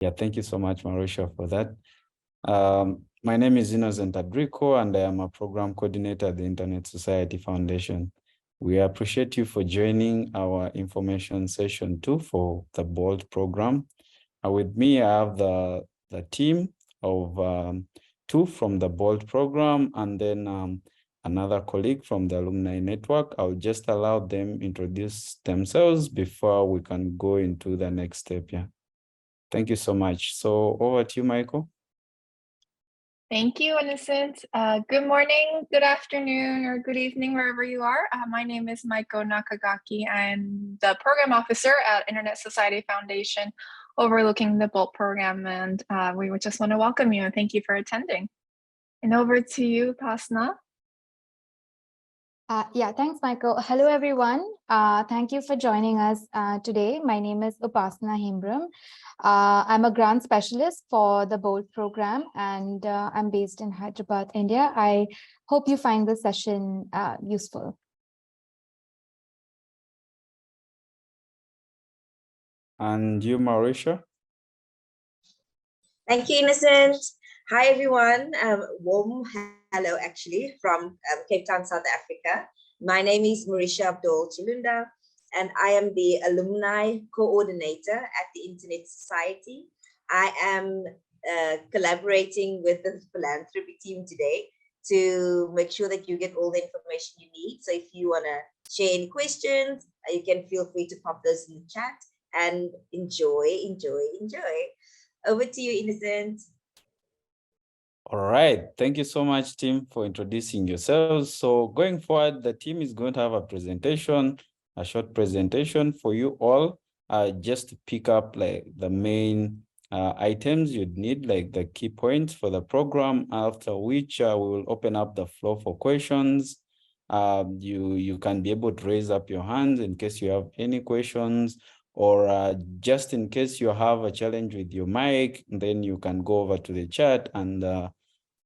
Yeah, thank you so much, Marisha, for that. My name is Innocent Adrico, and I am a program coordinator at the Internet Society Foundation. We appreciate you for joining our information session 2 for the BOLD program. With me, I have the team of 2 from the BOLD program, and then another colleague from the alumni network. I'll just allow them introduce themselves before we can go into the next step. Yeah. Thank you so much. So over to you, Michael. Thank you, Innocent. Good morning, good afternoon, or good evening, wherever you are. My name is Maiko Nakagaki. I'm the program officer at Internet Society Foundation, overlooking the BOLT program, and we would just want to welcome you and thank you for attending. And over to you, Pasna. Yeah, thanks, Michael. Hello, everyone. Thank you for joining us today. My name is Upasana Hembram. I'm a grant specialist for the BOLD program, and I'm based in Hyderabad, India. I hope you find this session useful. And you, Marisha? Thank you, Innocent. Hi, everyone. Warm hello, actually, from Cape Town, South Africa. My name is Marisha Abdul Chilunda, and I am the alumni coordinator at the Internet Society. I am collaborating with the philanthropy team today to make sure that you get all the information you need. So if you want to share any questions, you can feel free to pop those in the chat, and enjoy. Over to you, Innocent. All right. Thank you so much, team, for introducing yourselves. So going forward, the team is going to have a presentation, a short presentation for you all, just to pick up like the main items you'd need, like the key points for the program, after which we will open up the floor for questions. You can be able to raise up your hands in case you have any questions, or just in case you have a challenge with your mic, then you can go over to the chat and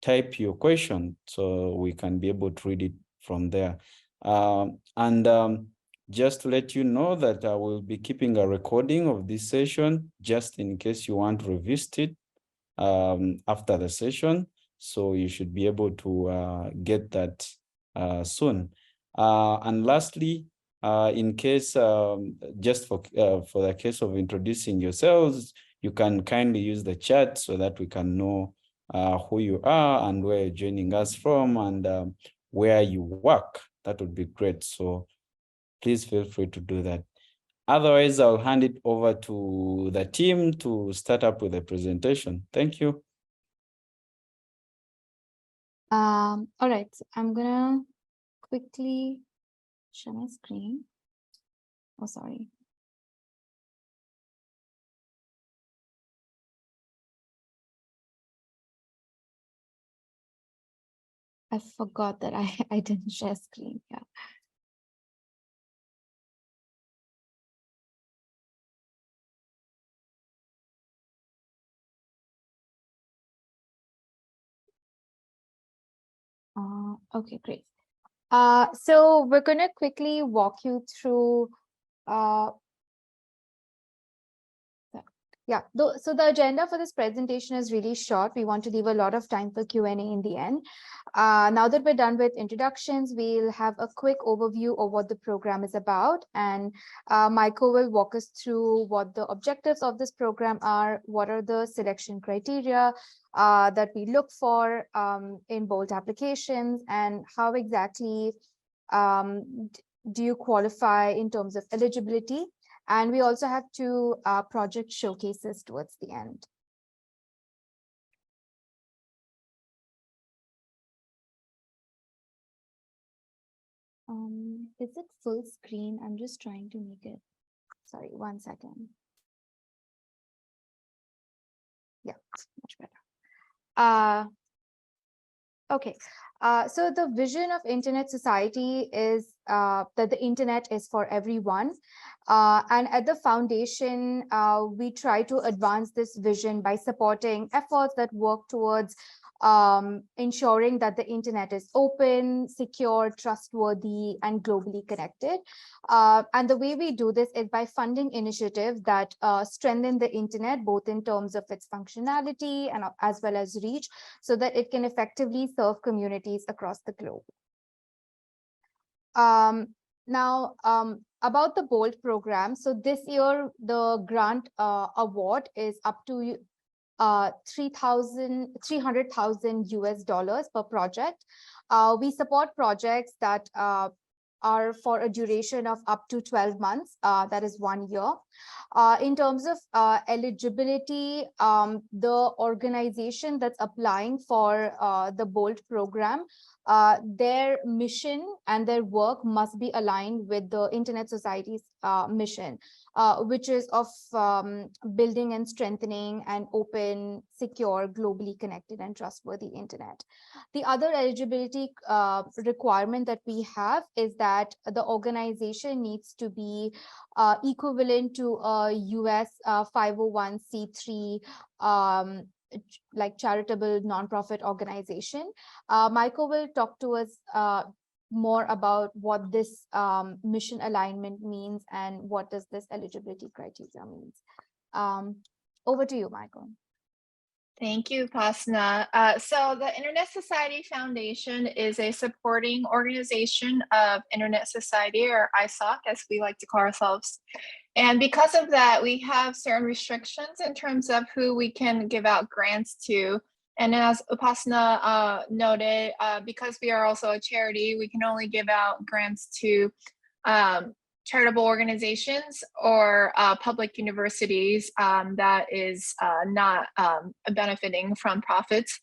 type your question so we can be able to read it from there. Just to let you know that I will be keeping a recording of this session just in case you want to revisit it after the session. So you should be able to get that soon. And lastly, in case, just for the case of introducing yourselves, you can kindly use the chat so that we can know who you are and where you're joining us from, and where you work. That would be great. So please feel free to do that. Otherwise, I'll hand it over to the team to start up with the presentation. Thank you. All right, so I'm gonna quickly share my screen. Oh, sorry. I forgot that I didn't share screen. Yeah. Okay, great. So we're going to quickly walk you through yeah, so the agenda for this presentation is really short. We want to leave a lot of time for Q&A in the end. Now that we're done with introductions, we'll have a quick overview of what the program is about. And Michael will walk us through what the objectives of this program are, what are the selection criteria that we look for in BOLT applications, and how exactly do you qualify in terms of eligibility. And we also have 2 project showcases towards the end. Is it full screen? I'm just trying to make it. Sorry, 1 second. Yeah, much better. Okay, so the vision of Internet Society is that the internet is for everyone. And at the foundation, we try to advance this vision by supporting efforts that work towards ensuring that the internet is open, secure, trustworthy, and globally connected. And the way we do this is by funding initiatives that strengthen the internet, both in terms of its functionality and as well as reach, so that it can effectively serve communities across the globe. Now, about the BOLD program. So this year, the grant award is up to $300,000 US per project. We support projects that are for a duration of up to 12 months, that is 1 year. In terms of eligibility, the organization that's applying for the BOLD program, their mission and their work must be aligned with the Internet Society's mission, which is of building and strengthening an open, secure, globally connected and trustworthy internet. The other eligibility requirement that we have is that the organization needs to be equivalent to a US 501c3 like charitable nonprofit organization. Michael will talk to us more about what this mission alignment means and what does this eligibility criteria means. Over to you, Michael. Thank you, Upasana. So the Internet Society Foundation is a supporting organization of Internet Society, or ISOC, as we like to call ourselves. And because of that, we have certain restrictions in terms of who we can give out grants to. And as Upasana noted, because we are also a charity, we can only give out grants to charitable organizations or public universities that is not benefiting from profits.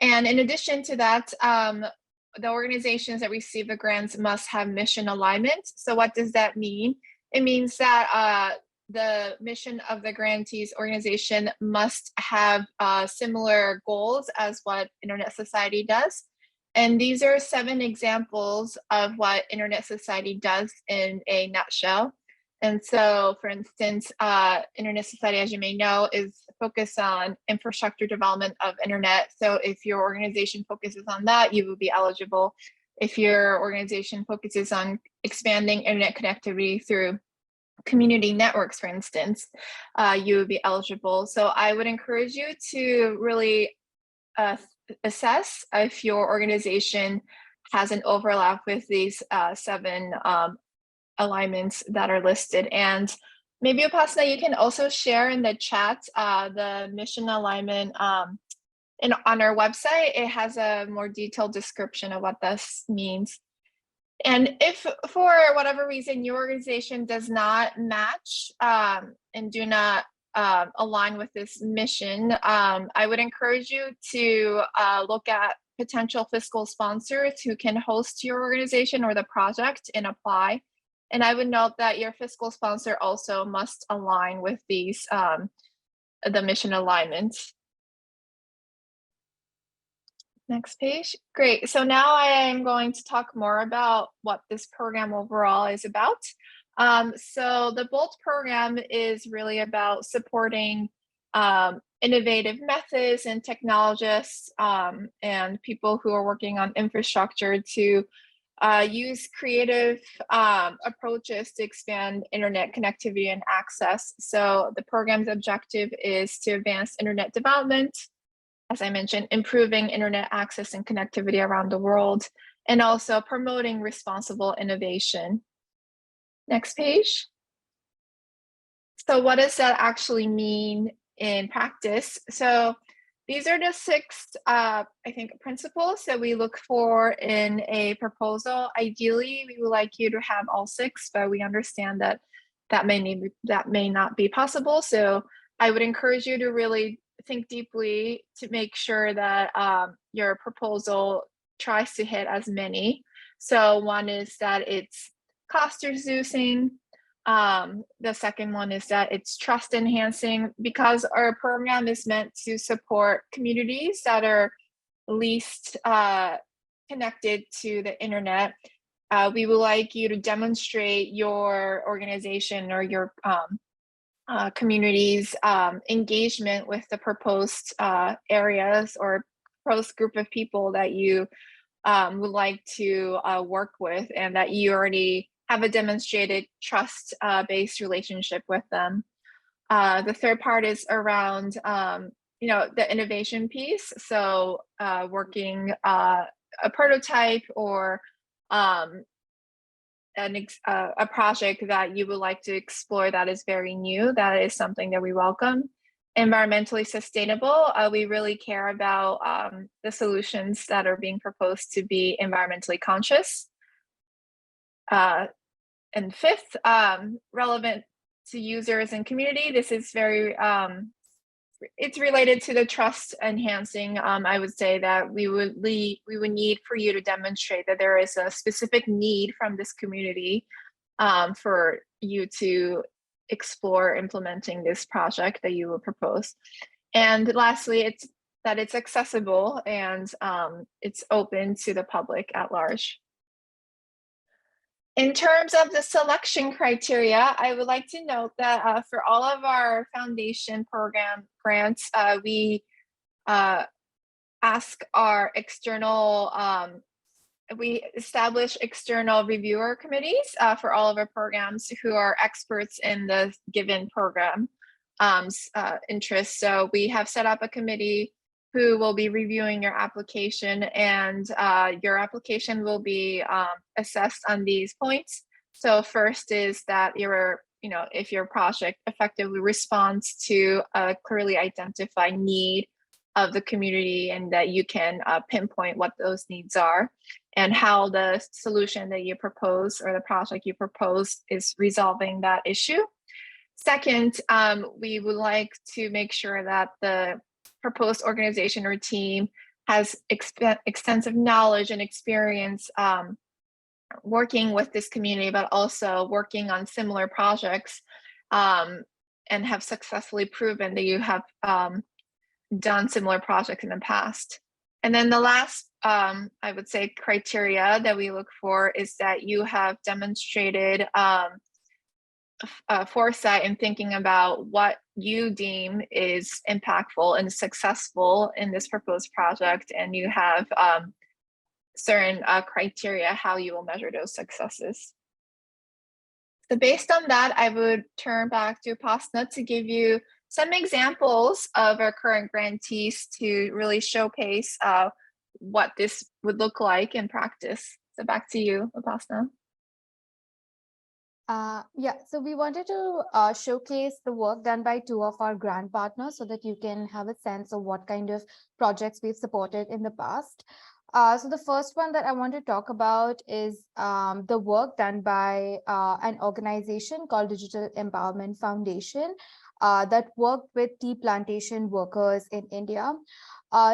And in addition to that, the organizations that receive the grants must have mission alignment. So what does that mean? It means that the mission of the grantees organization must have similar goals as what Internet Society does. And these are 7 examples of what Internet Society does in a nutshell. And so, for instance, Internet Society, as you may know, is focused on infrastructure development of internet. So if your organization focuses on that, you will be eligible. If your organization focuses on expanding internet connectivity through community networks, for instance, you would be eligible. So I would encourage you to really assess if your organization has an overlap with these 7 alignments that are listed. And maybe, Upasana, you can also share in the chat the mission alignment on our website. It has a more detailed description of what this means. And if for whatever reason your organization does not match and do not align with this mission, I would encourage you to look at potential fiscal sponsors who can host your organization or the project and apply. And I would note that your fiscal sponsor also must align with these, the mission alignment. Next page. Great. So now I am going to talk more about what this program overall is about. So the BOLD program is really about supporting innovative methods and technologists and people who are working on infrastructure to use creative approaches to expand internet connectivity and access. So the program's objective is to advance internet development, as I mentioned, improving internet access and connectivity around the world, and also promoting responsible innovation. Next page. So what does that actually mean in practice? So these are the 6, I think, principles that we look for in a proposal. Ideally, we would like you to have all 6, but we understand that that may not be possible. So I would encourage you to really think deeply to make sure that your proposal tries to hit as many. So one is that it's cost reducing. The second one is that it's trust enhancing, because our program is meant to support communities that are least connected to the internet. we would like you to demonstrate your organization or your community's engagement with the proposed areas or proposed group of people that you would like to work with, and that you already have a demonstrated trust-based relationship with them. The third part is around the innovation piece. So working a prototype or a project that you would like to explore that is very new, that is something that we welcome. Environmentally sustainable, we really care about the solutions that are being proposed to be environmentally conscious. And fifth, relevant to users and community. This is very, it's related to the trust enhancing. I would say that we would need for you to demonstrate that there is a specific need from this community for you to explore implementing this project that you will propose. And lastly, it's accessible and it's open to the public at large. In terms of the selection criteria, I would like to note that for all of our foundation program grants, we ask our external, we establish external reviewer committees for all of our programs who are experts in the given program interests. So we have set up a committee who will be reviewing your application, and your application will be assessed on these points. So first is that if your project effectively responds to a clearly identified need of the community, and that you can pinpoint what those needs are and how the solution that you propose or the project you propose is resolving that issue. Second, we would like to make sure that the proposed organization or team has extensive knowledge and experience working with this community, but also working on similar projects and have successfully proven that you have done similar projects in the past. And then the last, I would say, criteria that we look for is that you have demonstrated foresight in thinking about what you deem is impactful and successful in this proposed project, and you have certain criteria how you will measure those successes. So based on that, I would turn back to Upasana to give you some examples of our current grantees to really showcase what this would look like in practice. So back to you, Upasana. Yeah, so we wanted to showcase the work done by two of our grant partners so that you can have a sense of what kind of projects we've supported in the past. So the first one that I want to talk about is the work done by an organization called Digital Empowerment Foundation that worked with tea plantation workers in India.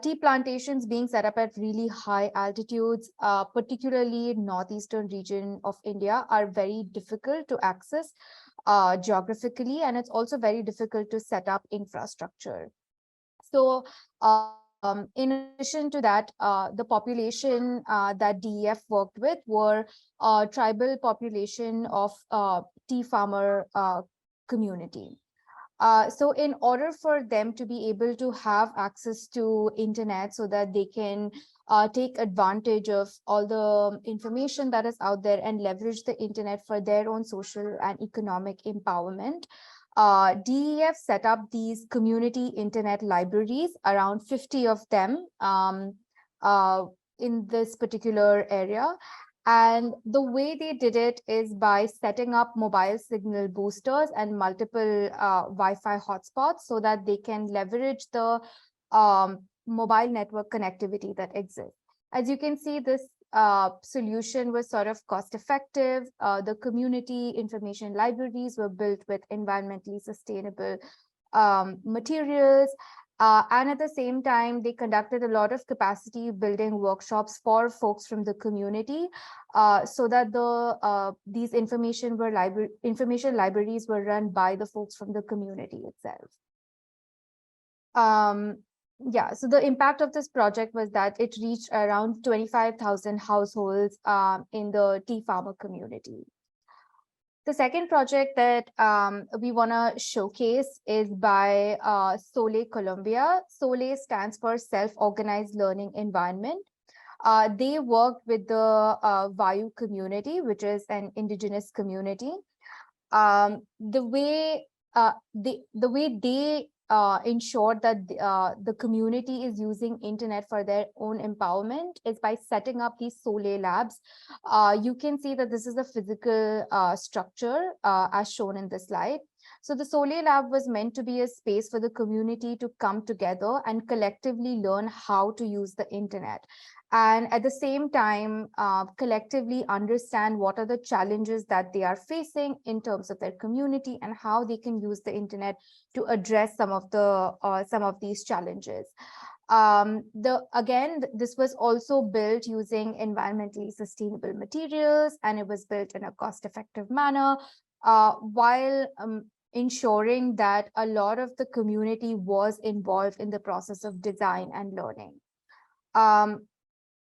Tea plantations being set up at really high altitudes, particularly northeastern region of India, are very difficult to access geographically, and it's also very difficult to set up infrastructure. So in addition to that, the population that DEF worked with were tribal population of tea farmer community. So in order for them to be able to have access to internet so that they can take advantage of all the information that is out there and leverage the internet for their own social and economic empowerment, DEF set up these community internet libraries, around 50 of them in this particular area. And the way they did it is by setting up mobile signal boosters and multiple Wi-Fi hotspots so that they can leverage the mobile network connectivity that exists. As you can see, this solution was sort of cost effective. The community information libraries were built with environmentally sustainable materials. And at the same time, they conducted a lot of capacity building workshops for folks from the community so that these information libraries were run by the folks from the community itself. Yeah, so the impact of this project was that it reached around 25,000 households in the tea farmer community. The second project that we want to showcase is by Sole Colombia. Sole stands for Self-Organized Learning Environment. They worked with the Vayu community, which is an indigenous community. The way they ensure that the community is using internet for their own empowerment is by setting up these Sole labs. You can see that this is the physical structure as shown in the slide. So the Sole lab was meant to be a space for the community to come together and collectively learn how to use the internet. And at the same time, collectively understand what are the challenges that they are facing in terms of their community and how they can use the internet to address some of these challenges. This was also built using environmentally sustainable materials, and it was built in a cost-effective manner, while ensuring that a lot of the community was involved in the process of design and learning.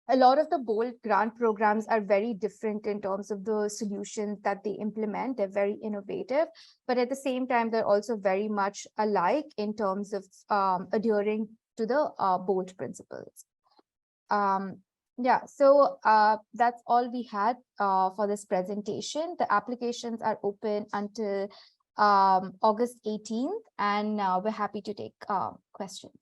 A lot of the BOLD grant programs are very different in terms of the solutions that they implement. They're very innovative, but at the same time, they're also very much alike in terms of adhering to the BOLD principles. Yeah, so that's all we had for this presentation. The applications are open until August 18th, and we're happy to take questions.